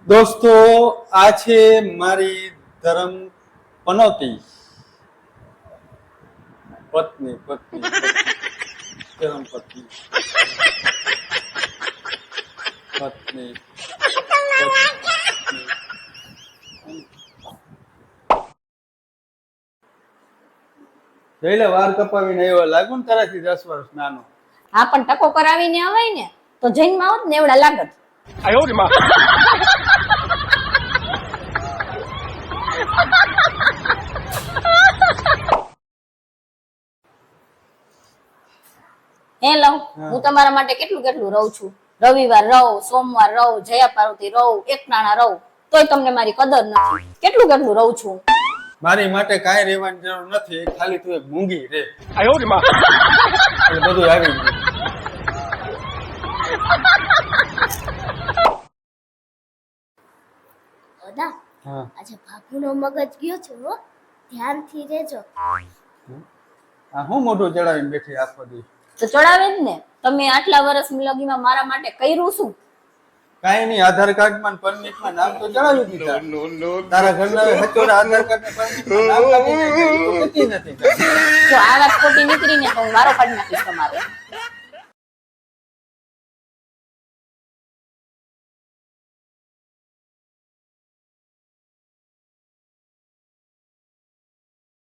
દોસ્તો, આ છે મારી ધર્મ પનોતી પત્ની ધર્મ પત્ની જઈને વાર કપાવીને આવ્યો લાગુ ને તારાથી 10 વર્ષ નાનો. હા પણ ટકો કરાવીને આવાય ને તો જૈનમાં આવત ને એવડા લાગત. હેલો, હું તમારા માટે કેટલું કેટલું રહું છું. રવિવાર રહું, સોમવાર રહું, જયા પાર્વતી રહું, એકટાણા રહું, તોય તમને મારી કદર નથી. કેટલું કેટલું રહું છું. મારી માટે કાંઈ રહેવાની જરૂર નથી, ખાલી તું એક મૂંગી રે. એટલે બધું આવી ગયું. દાદા, હા, આજે ભાભીનો મગજ ગયો છે હો, ધ્યાનથી રહેજો. આ હું મોઢું ચડાવીને બેઠી આખો દી. તો ચડાવે જ ને. તમે આટલા વર્ષ લગીમાં મારા માટે કર્યું શું? કાંઈ નહીં, આધાર કાર્ડમાં ને પરમિટમાં નામ તો ચડાવી દીધા. તારા ઘરના હચોડા આધાર કાર્ડ ને પરમિટમાં નામ કાપી નાખ્યા. ઈ તો કહેતી નથી. જો આ વાત ખોટી નીકળીને તો હું મારો કાઢી નાખીશ તમારે.